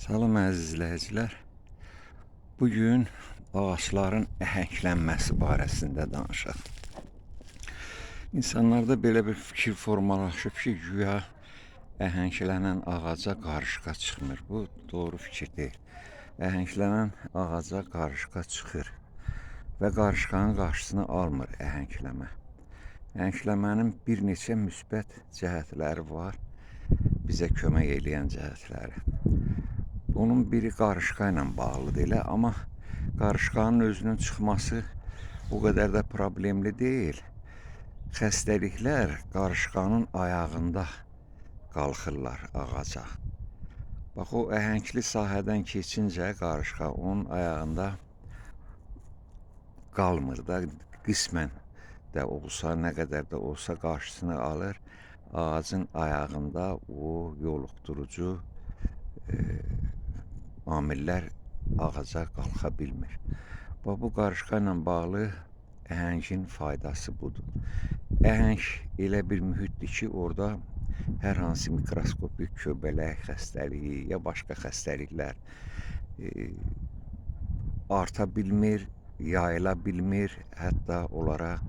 Salam əziz izləyicilər. Bugün ağaçların əhənglənməsi barəsində danışaq. İnsanlarda belə bir fikir formalaşıb ki, güya əhənglənən ağaca qarışqa çıxmır. Bu doğru fikir deyil. Əhənglənən ağaca qarışqa çıxır və qarışqanın qarşısını almır əhəngləmə. Əhəngləmənin bir neçə müsbət cəhətləri var, bizə kömək edən cəhətləri. Onun biri qarışqa ilə bağlıdır elə, amma qarışqanın özünün çıxması o qədər də problemli deyil. Xəstəliklər qarışqanın ayağında qalxırlar ağaca. Bax, o əhəngli sahədən keçincə qarışqa onun ayağında qalmır da, qismən də olsa, nə qədər də olsa qarşısını alır. Ağacın ayağında o yoluxdurucu amillər ağaca qalxa bilmir. Bu qarışqa ilə bağlı əhəngin faydası budur. Əhəng elə bir mühitdir ki, orada hər hansı mikroskopik göbələk xəstəliyi ya başqa xəstəliklər arta bilmir, yayıla bilmir, hətta onlara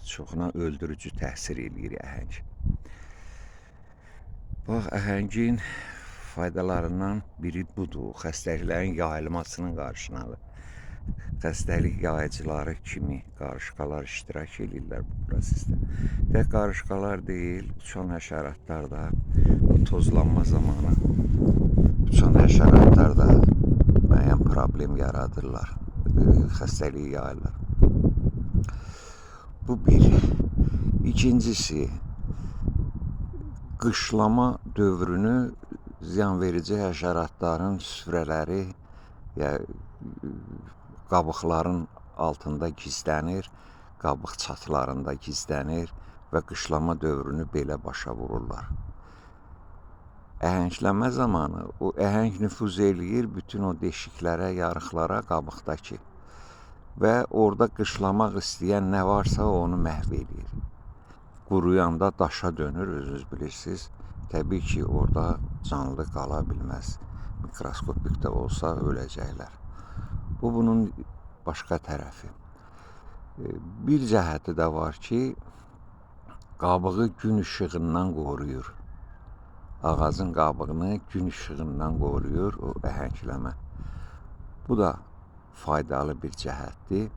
çoxuna öldürücü təsir eləyir əhəng. Bax, əhəngin faydalarından biri budur, xəstəliklərin yayılmasının qarşısını alır. Xəstəlik yayıcıları kimi qarışqalar iştirak edirlər bu prosesdə. Tək qarışqalar deyil, uçan həşəratlar da, tozlanma zamanı uçan həşəratlar da müəyyən problem yaradırlar, xəstəliyi yayırlar. Bu bir. İkincisi, qışlama dövrünü ziyanverici həşəratların süfrələri qabıqların altında gizlənir, qabıq çatlarında gizlənir və qışlama dövrünü belə başa vururlar. Əhəngləmə zamanı o əhəng nüfuz eləyir bütün o deşiklərə, yarıqlara qabıqdakı və orada qışlamaq istəyən nə varsa onu məhv eləyir. Quruyanda daşa dönür, özünüz bilirsiniz. Təbii ki, orada canlı qala bilməz. Mikroskopik də olsa öləcəklər. Bu, bunun başqa tərəfi. Bir cəhəti də var ki, qabığı gün işığından qoruyur. Ağacın qabığını gün işığından qoruyur o əhəngləmə. Bu da faydalı bir cəhətdir.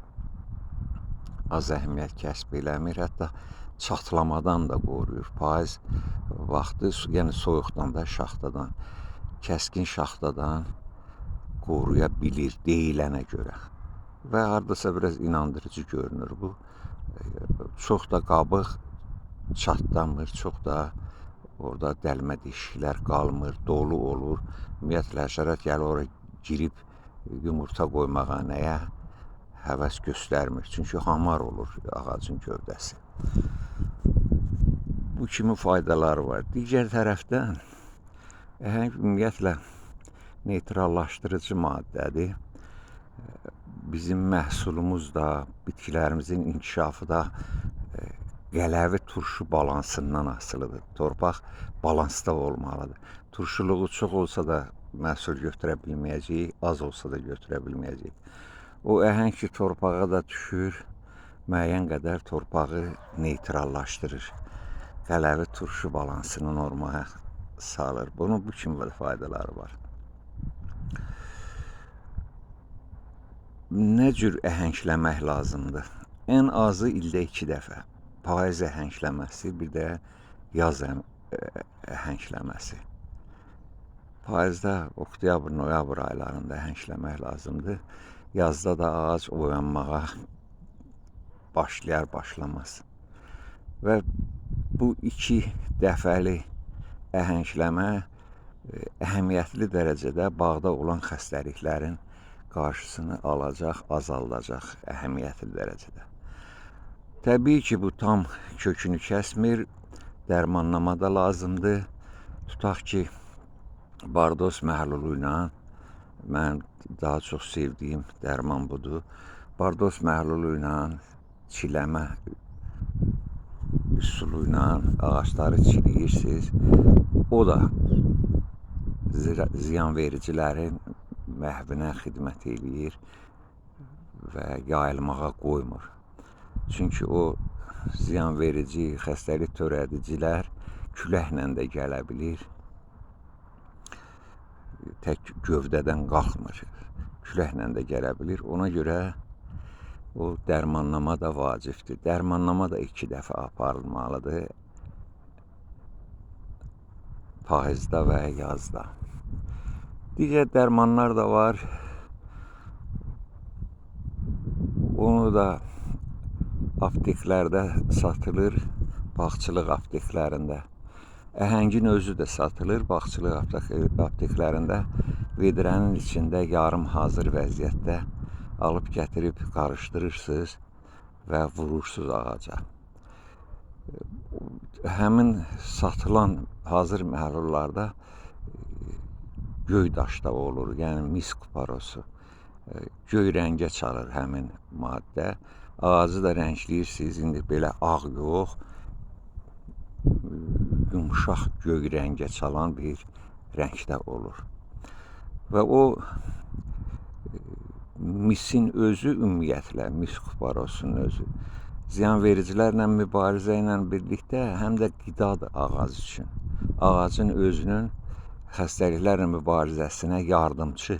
Az əhəmiyyət kəsb eləmir, hətta çatlamadan da qoruyur. Payız vaxtı, yəni soyuqdan da, şaxtadan, kəskin şaxtadan qoruya bilir deyilənə görə. Və hardasa biraz inandırıcı görünür bu. Çox da qabıq çatlamır, çox da orada dəlmə deşiklər qalmır, dolu olur. Ümumiyyətlə, həşərat gəlir oraya girib yumurta qoymağa, nəyə həvəs göstərmir. Çünki hamar olur ağacın gövdəsi. Bu kimi faydaları var. Digər tərəfdən, əhəng ümumiyyətlə neytrallaşdırıcı maddədir. Bizim məhsulumuz da, bitkilərimizin inkişafı da qələvi turşu balansından asılıdır. Torpaq balansda olmalıdır. Turşuluğu çox olsa da məhsul götürə bilməyəcəyik, az olsa da götürə bilməyəcəyik. O əhəng ki, torpağa da düşür, müəyyən qədər torpağı neytrallaşdırır. Qələvi turşu balansını normaya salır. Bunun bu kimi faydaları var. Nə cür əhəngləmək lazımdır? Ən azı ildə 2 dəfə. Payız əhəngləməsi, bir də yaz əhəngləməsi. Payızda oktyabr, noyabr aylarında əhəngləmək lazımdır. Yazda da ağac oyanmağa başlamaz. Və bu 2 dəfəli əhəngləmə əhəmiyyətli dərəcədə bağda olan xəstəliklərin qarşısını alacaq, azaldacaq əhəmiyyətli dərəcədə. Təbii ki, bu tam kökünü kəsmir, dərmanlama da lazımdır. Tutaq ki, bardos məhlulu ilə, mən daha çox sevdiyim dərman budur. Bardos məhlulu ilə, çiləmə üsulu ilə ağaçları çiləyirsiniz. O da ziyanvericilərin məhvinə xidmət eləyir və yayılmağa qoymur. Çünki o ziyanverici, xəstəlik törədicilər küləklə də gələ bilir. Tək gövdədən qalxmır, küləklə də gələ bilir. Ona görə o dərmannama da vacibdir. Dərmannama da 2 dəfə aparılmalıdır. Payızda və yazda. Digər dərmanlar da var. Onu da apteklərdə satılır, bağçılıq apteklərində. Əhəngin özü də satılır, bağçılıq apteklərində. Vedrənin içində yarım hazır vəziyyətdə alıb gətirib qarışdırırsınız və vurursunuz ağaca. Həmin satılan hazır məhlullarda göy daşda olur, yəni mis kuparosu. Göy rəngə çalır həmin maddə. Ağacı da rəngləyirsiniz, indi belə ağ yox, yumşaq göy rəngə çalan bir rəngdə olur. Və o misin özü ümumiyyətlə, mis kuparosunun özü ziyanvericilərlə mübarizə ilə birlikdə həm də qidadır ağac üçün. Ağacın özünün xəstəliklərlə mübarizəsinə yardımçı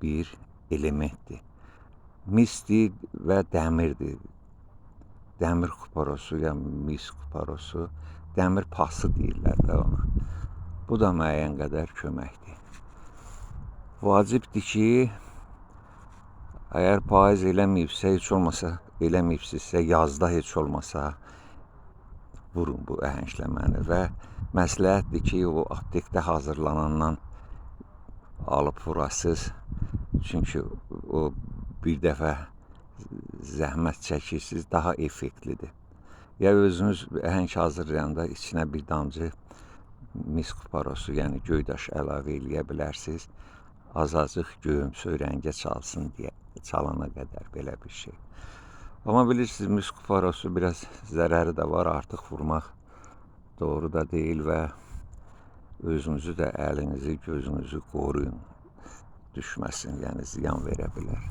bir elementdir. Misdir və dəmirdir. Dəmir kuparosu ya mis kuparosu, dəmir pası deyirlər də ona. Bu da müəyyən qədər köməkdir. Vacibdir ki, əgər payız eləməyibsə, heç olmasa eləməyibsinizsə, yazda heç olmasa vurun bu əhəngləməni və məsləhətdir ki, o aptekdə hazırlanandan alıb vurasınız. Çünki o bir dəfə zəhmət çəkirsiniz, daha effektlidir. Ya özünüz əhəng hazırlayanda içinə bir damcı mis kuparosu, yəni göydaş əlavə eləyə bilərsiniz. Azacıq göyümsü rəngə çalsın deyə, çalana qədər belə bir şey. Amma bilirsiniz, mis kuparosu biraz zərəri də var, artıq vurmaq doğru da deyil və özünüzü də əlinizi, gözünüzü qoruyun. Düşməsin, yəni ziyan verə bilər.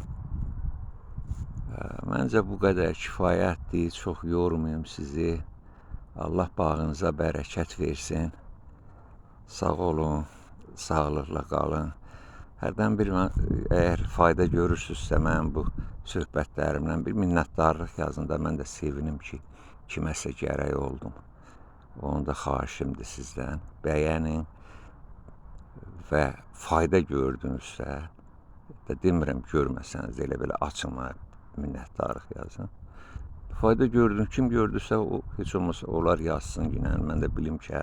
Məncə bu qədər kifayətdir, çox yormayım sizi. Allah bağınıza bərəkət versin. Sağ olun, sağlıqla qalın. Hərdən bir əgər fayda görürsünüzsə mənim bu söhbətlərimdən bir minnətdarlıq yazın da mən də sevinim ki, kiməsə gərək oldum. Onu da xahişimdir sizdən. Bəyənin və fayda gördünüzsə, də demirəm görməsəniz elə belə açınlar, minnətdarlıq yazın. Fayda gördün, kim gördüsə o heç olmasa onlar yazsın yenə, mən də bilim ki,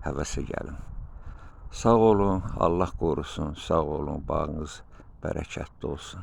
həvəsə gəlim. Sağ olun, Allah qorusun, sağ olun, bağınız bərəkətli olsun.